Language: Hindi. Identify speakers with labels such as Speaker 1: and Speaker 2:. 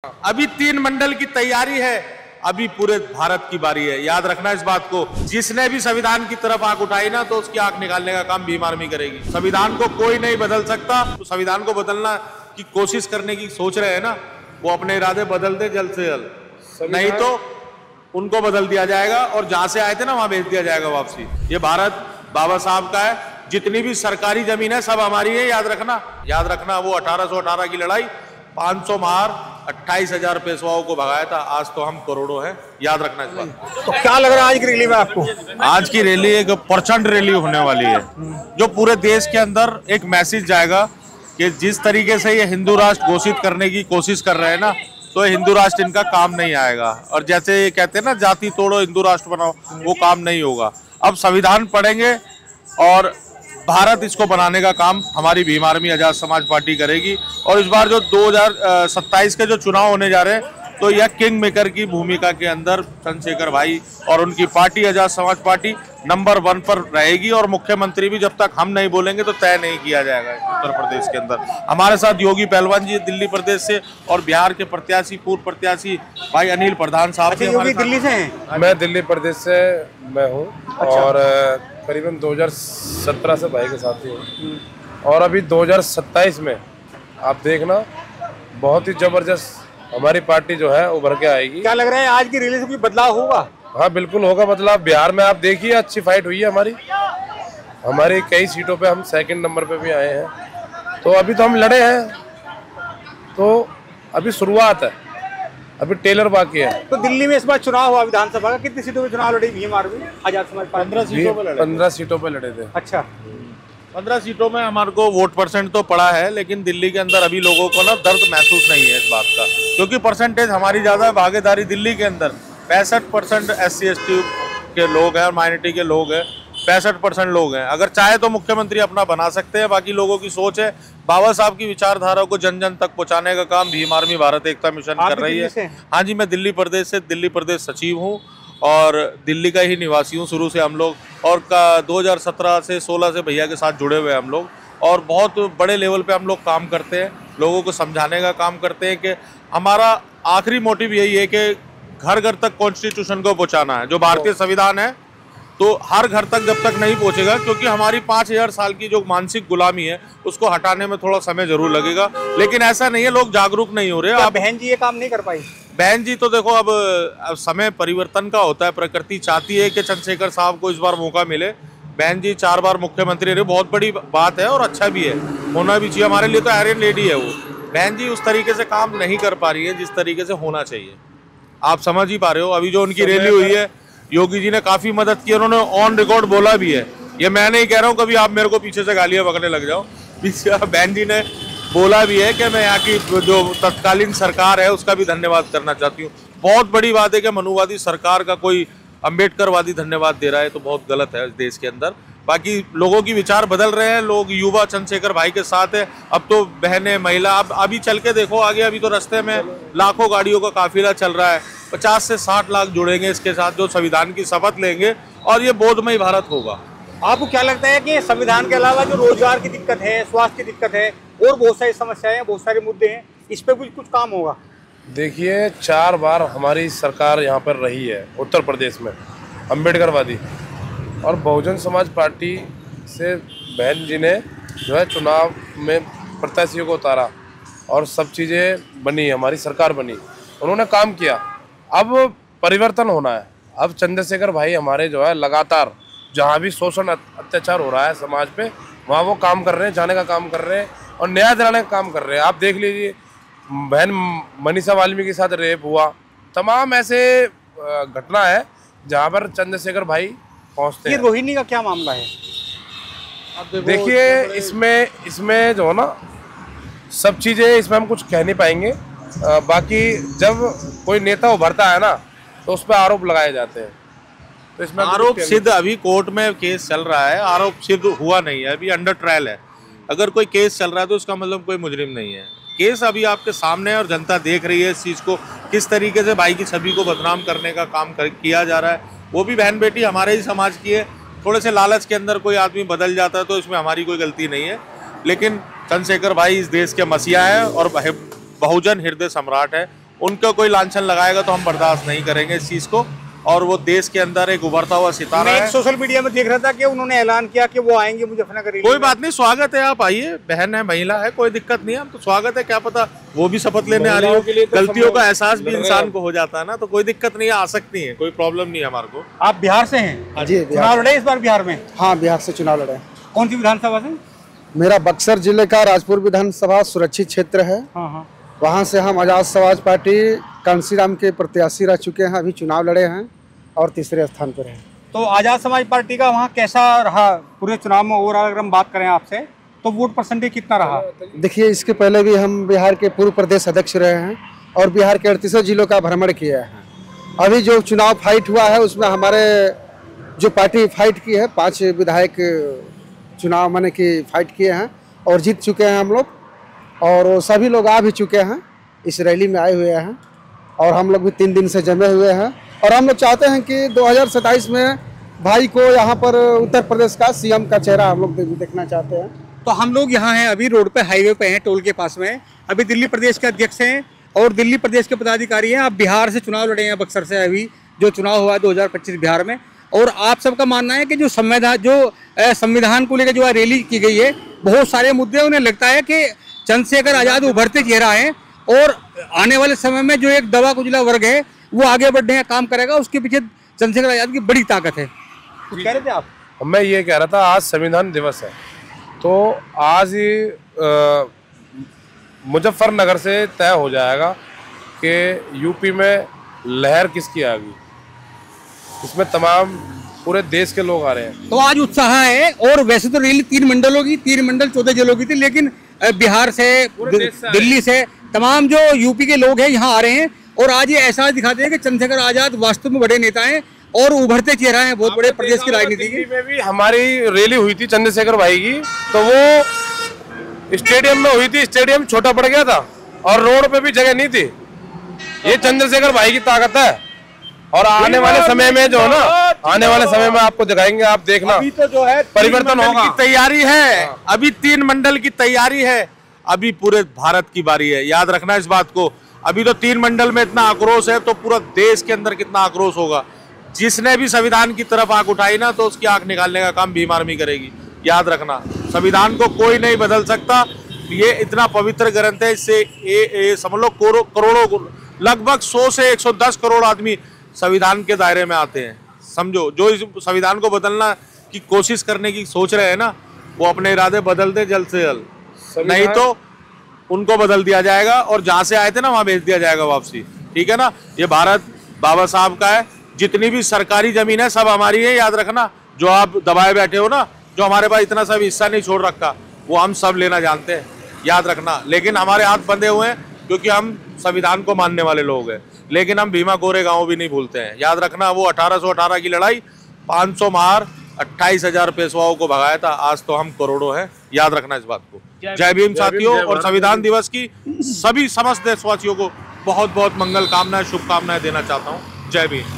Speaker 1: अभी 3 मंडल की तैयारी है, अभी पूरे भारत की बारी है। याद रखना इस बात को, जिसने भी संविधान की तरफ आंख उठाई ना, तो उसकी आंख निकालने का काम भीम आर्मी करेगी। संविधान को कोई नहीं बदल सकता। तो संविधान को बदलना की कोशिश करने की सोच रहे हैं ना, वो अपने इरादे बदल दे जल्द से जल्द, नहीं तो उनको बदल दिया जाएगा और जहां से आए थे ना वहां भेज दिया जाएगा वापसी। ये भारत बाबा साहब का है, जितनी भी सरकारी जमीन है सब हमारी है। याद रखना वो 1818 की लड़ाई 500 मार 28,000 पेशवाओं को भगाया था, आज तो हम करोड़ों हैं। याद रखना इस बात।
Speaker 2: तो क्या लग रहा है आज की रैली में आपको?
Speaker 1: आज की रैली एक प्रचंड रैली होने वाली है, जो पूरे देश के अंदर एक मैसेज जाएगा कि जिस तरीके से ये हिंदू राष्ट्र घोषित करने की कोशिश कर रहे हैं ना, तो हिंदू राष्ट्र इनका काम नहीं आएगा। और जैसे ये कहते हैं ना, जाति तोड़ो हिंदू राष्ट्र बनाओ, वो काम नहीं होगा। अब संविधान पढ़ेंगे और भारत इसको बनाने का काम हमारी भीम आर्मी आजाद समाज पार्टी करेगी। और इस बार जो 2027 के जो चुनाव होने जा रहे हैं, तो यह किंग मेकर की भूमिका के अंदर चंद्रशेखर भाई और उनकी party Azad Samaj party number 1 पर रहेगी। और मुख्यमंत्री भी जब तक हम नहीं बोलेंगे तो तय नहीं किया जाएगा उत्तर प्रदेश के अंदर। हमारे साथ योगी पहलवान जी दिल्ली प्रदेश से, और बिहार के प्रत्याशी पूर्व प्रत्याशी भाई अनिल प्रधान साहब।
Speaker 2: अच्छा, योगी दिल्ली से हैं?
Speaker 3: मैं दिल्ली प्रदेश से मैं हूँ। अच्छा। और करीबन 2017 से भाई के साथ ही हूँ। और अभी 2027 में आप देखना, बहुत ही जबरदस्त हमारी पार्टी जो है उभर के आएगी।
Speaker 2: क्या लग रहा है आज की रैली से कोई बदलाव होगा?
Speaker 3: हाँ बिल्कुल होगा बदलाव। बिहार में आप देखिए अच्छी फाइट हुई है हमारी कई सीटों पे हम 2nd नंबर पे भी आए हैं। तो अभी तो हम लड़े हैं, तो अभी शुरुआत है, अभी टेलर बाकी है।
Speaker 2: तो दिल्ली में इस बार चुनाव हुआ विधानसभा का, कितनी सीटों पे चुनाव लड़ी भीम आर्मी आजाद समाज पार्टी?
Speaker 1: 15 सीटों पे लड़े।
Speaker 3: 15 सीटों पे लड़े थे।
Speaker 2: अच्छा,
Speaker 1: 15 सीटों में हमारे को वोट परसेंट तो पड़ा है, लेकिन दिल्ली के अंदर अभी लोगों को ना दर्द महसूस नहीं है इस बात का, क्योंकि परसेंटेज हमारी ज्यादा है। भागीदारी दिल्ली के अंदर 65% SC/ST के लोग हैं और माइनॉरिटी के लोग हैं, 65% लोग हैं। अगर चाहे तो मुख्यमंत्री अपना बना सकते हैं, बाकी लोगों की सोच है। बाबा साहब की विचारधारा को जन जन तक पहुंचाने का काम भीम आर्मी भारत एकता मिशन कर रही है। हाँ जी, मैं दिल्ली प्रदेश से दिल्ली प्रदेश सचिव हूँ और दिल्ली का ही निवासी हूँ शुरू से हम लोग। और 2017 से 16 से भैया के साथ जुड़े हुए हम लोग, और बहुत बड़े लेवल पे हम लोग काम करते हैं, लोगों को समझाने का काम करते हैं कि हमारा आखिरी मोटिव यही है कि घर घर तक कॉन्स्टिट्यूशन को पहुँचाना है। जो भारतीय संविधान है, तो हर घर तक जब तक नहीं पहुंचेगा, क्योंकि हमारी 5000 साल की जो मानसिक गुलामी है उसको हटाने में थोड़ा समय जरूर लगेगा। लेकिन ऐसा नहीं है लोग जागरूक नहीं हो रहे।
Speaker 2: आप बहन जी ये काम नहीं कर पाई?
Speaker 1: बहन जी तो देखो, अब समय परिवर्तन का होता है। प्रकृति चाहती है कि चंद्रशेखर साहब को इस बार मौका मिले। बहन जी 4 बार मुख्यमंत्री रहे, बहुत बड़ी बात है और अच्छा भी है, होना भी चाहिए। हमारे लिए तो आयरन लेडी है वो। बहन जी उस तरीके से काम नहीं कर पा रही है जिस तरीके से होना चाहिए। आप समझ ही पा रहे हो, अभी जो उनकी रैली हुई है, योगी जी ने काफी मदद की, उन्होंने ऑन रिकॉर्ड बोला भी है। ये मैं नहीं कह रहा हूँ कभी आप मेरे को पीछे से गालियां बकने लग जाओ। पीछे बहन जी ने बोला भी है कि मैं यहाँ की जो तत्कालीन सरकार है उसका भी धन्यवाद करना चाहती हूँ। बहुत बड़ी बात है कि मनुवादी सरकार का कोई अम्बेडकरवादी धन्यवाद दे रहा है, तो बहुत गलत है इस देश के अंदर। बाकी लोगों की विचार बदल रहे हैं, लोग युवा चंद्रशेखर भाई के साथ है। अब तो बहनें, महिला, अब अभी चल के देखो आगे, अभी तो रास्ते में लाखों गाड़ियों का काफिला चल रहा है। 50 से 60 लाख जुड़ेंगे इसके साथ, जो संविधान की शपथ लेंगे, और ये बोधमय भारत होगा।
Speaker 2: आपको क्या लगता है कि संविधान के अलावा जो रोजगार की दिक्कत है, स्वास्थ्य की दिक्कत है, और बहुत सारी समस्याएं हैं, बहुत सारे मुद्दे हैं, इस पे कुछ काम होगा?
Speaker 3: देखिए 4 बार हमारी सरकार यहाँ पर रही है उत्तर प्रदेश में, अम्बेडकरवादी, और बहुजन समाज पार्टी से बहन जी ने जो है चुनाव में प्रत्याशियों को उतारा और सब चीज़ें बनी, हमारी सरकार बनी, उन्होंने काम किया। अब परिवर्तन होना है। अब चंद्रशेखर भाई हमारे जो है लगातार जहाँ भी शोषण अत्याचार हो रहा है समाज पे, वहाँ वो काम कर रहे हैं, जाने का काम कर रहे हैं और न्याय दिलाने का काम कर रहे हैं। आप देख लीजिए, बहन मनीषा वाल्मीकि के साथ रेप हुआ, तमाम ऐसे घटना है जहाँ पर चंद्रशेखर भाई पहुँचते हैं।
Speaker 2: ये रोहिणी का क्या मामला है?
Speaker 3: देखिए इसमें जो है ना, सब चीज़ें इसमें हम कुछ कह नहीं पाएंगे। बाकी जब कोई नेता उभरता है ना, तो उस पर आरोप लगाए जाते हैं, तो इसमें
Speaker 1: आरोप सिद्ध, अभी कोर्ट में केस चल रहा है, आरोप सिद्ध हुआ नहीं है, अभी अंडर ट्रायल है। अगर कोई केस चल रहा है तो उसका मतलब कोई मुजरिम नहीं है। केस अभी आपके सामने है और जनता देख रही है इस चीज़ को, किस तरीके से भाई की छवि को बदनाम करने का काम किया जा रहा है। वो भी बहन बेटी हमारे ही समाज की है। थोड़े से लालच के अंदर कोई आदमी बदल जाता है तो इसमें हमारी कोई गलती नहीं है, लेकिन चंद्रशेखर भाई इस देश के मसीहा है और बहुजन हृदय सम्राट है। उनका कोई लांछन लगाएगा तो हम बर्दाश्त नहीं करेंगे इस चीज को। और वो देश के अंदर एक उभरता हुआ सितारा
Speaker 2: मैं
Speaker 1: है।
Speaker 2: एक सोशल मीडिया में देख रहा था कि उन्होंने ऐलान किया कि वो आएंगे मुजफ्फरनगर रैली
Speaker 1: कोई
Speaker 2: में।
Speaker 1: बात नहीं, स्वागत है, आप आइए, बहन है, महिला है, कोई दिक्कत नहीं है, हम तो स्वागत है। क्या पता वो भी शपथ लेने आ रही हो,
Speaker 3: महिलाओं के लिए तो
Speaker 1: गलतियों
Speaker 3: सब
Speaker 1: का एहसास भी
Speaker 3: लड़ रहे
Speaker 1: इंसान
Speaker 3: हैं।
Speaker 1: को हो जाता है ना, तो कोई दिक्कत नहीं है, आ सकती है, कोई प्रॉब्लम नहीं है हमारे को।
Speaker 2: आप बिहार से हैं?
Speaker 4: जी
Speaker 2: चुनाव लड़े इस बार बिहार में?
Speaker 4: हाँ, बिहार से चुनाव लड़े।
Speaker 2: कौन सी विधानसभा से?
Speaker 4: मेरा बक्सर जिले का राजपुर विधानसभा सुरक्षित क्षेत्र है।
Speaker 2: हाँ।
Speaker 4: वहाँ से हम आज़ाद समाज पार्टी कांसीराम के प्रत्याशी रह चुके हैं, अभी चुनाव लड़े हैं और तीसरे स्थान पर हैं।
Speaker 2: तो आजाद समाज पार्टी का वहाँ कैसा रहा पूरे चुनाव में? ओवरऑल अगर हम बात करें आपसे तो वोट परसेंटेज कितना रहा?
Speaker 4: देखिए, इसके पहले भी हम बिहार के पूर्व प्रदेश अध्यक्ष रहे हैं और बिहार के 38 जिलों का भ्रमण किया है। अभी जो चुनाव फाइट हुआ है उसमें हमारे जो पार्टी फाइट की है, 5 विधायक चुनाव मैंने कि फाइट किए हैं और जीत चुके हैं हम लोग, और वो सभी लोग आ भी चुके हैं, इस रैली में आए हुए हैं और हम लोग भी 3 दिन से जमे हुए हैं। और हम लोग चाहते हैं कि 2027 में भाई को यहाँ पर उत्तर प्रदेश का सीएम का चेहरा हम लोग देखना चाहते हैं।
Speaker 2: तो हम लोग यहाँ हैं, अभी रोड पे हाईवे पे हैं, टोल के पास में। अभी दिल्ली प्रदेश के अध्यक्ष हैं और दिल्ली प्रदेश के पदाधिकारी हैं। आप बिहार से चुनाव लड़े हैं, बक्सर से अभी जो चुनाव हुआ है 2025 बिहार में, और आप सबका मानना है कि जो संविधान को लेकर जो रैली की गई है, बहुत सारे मुद्दे, उन्हें लगता है कि चंद्रशेखर आजाद उभरते चेहरा है और आने वाले समय में जो एक दबा कुचला वर्ग है वो आगे बढ़ने का काम करेगा, उसके पीछे चंद्रशेखर आजाद की बड़ी ताकत है। कुछ कह रहे थे आप?
Speaker 3: मैं ये कह रहा था, आज संविधान दिवस है, तो आज ही मुजफ्फरनगर से तय हो जाएगा कि यूपी में लहर किसकी आ गई। इसमें तमाम पूरे देश के लोग आ रहे हैं।
Speaker 2: तो आज उत्साह है। और वैसे तो रैली 3 मंडलों की, 3 मंडल 14 जिलों की थी, लेकिन बिहार से, दिल्ली से, तमाम जो यूपी के लोग हैं यहाँ आ रहे हैं और आज ये एहसास दिखाते हैं कि चंद्रशेखर आजाद वास्तव में बड़े नेता हैं और उभरते चेहरा है बहुत बड़े प्रदेश की राजनीति
Speaker 3: दिल्ली में भी हमारी रैली हुई थी चंद्रशेखर भाई की, तो वो स्टेडियम में हुई थी। स्टेडियम छोटा पड़ गया था और रोड पे भी जगह नहीं थी। ये चंद्रशेखर भाई की ताकत है। और आने वाले समय में जो है ना, आने वाले समय में आपको दिखाएंगे, आप देखना।
Speaker 2: अभी तो जो है
Speaker 3: परिवर्तन होगा।
Speaker 1: की तैयारी है, अभी 3 मंडल की तैयारी है, अभी पूरे भारत की बारी है, याद रखना इस बात को। अभी तो 3 मंडल में इतना आक्रोश है, तो पूरा देश के अंदर कितना आक्रोश होगा। जिसने भी संविधान की तरफ आंख उठाई ना, तो उसकी आंख निकालने का काम भीम आर्मी करेगी, याद रखना। संविधान को कोई नहीं बदल सकता, ये इतना पवित्र ग्रंथ है। इससे समझ लो करोड़ों, लगभग 100 से 110 करोड़ आदमी संविधान के दायरे में आते हैं। समझो, जो इस संविधान को बदलना की कोशिश करने की सोच रहे हैं ना, वो अपने इरादे बदल दे जल्द से जल्द, नहीं तो उनको बदल दिया जाएगा और जहां से आए थे ना वहां भेज दिया जाएगा वापसी। ठीक है ना। ये भारत बाबा साहब का है, जितनी भी सरकारी जमीन है सब हमारी है, याद रखना। जो आप दबाए बैठे हो ना, जो हमारे पास इतना सा भी हिस्सा नहीं छोड़ रखा, वो हम सब लेना जानते हैं, याद रखना। लेकिन हमारे हाथ बंधे हुए हैं क्योंकि हम संविधान को मानने वाले लोग हैं। लेकिन हम भीमा कोरेगांव भी नहीं भूलते हैं, याद रखना। वो 1818 की लड़ाई, 500 मार, 28,000 पेशवाओं को भगाया था। आज तो हम करोड़ों हैं, याद रखना इस बात को। जय भीम साथियों, और संविधान दिवस की सभी समस्त देशवासियों को बहुत बहुत मंगल कामनाएं, शुभकामनाएं देना चाहता हूँ। जय भीम।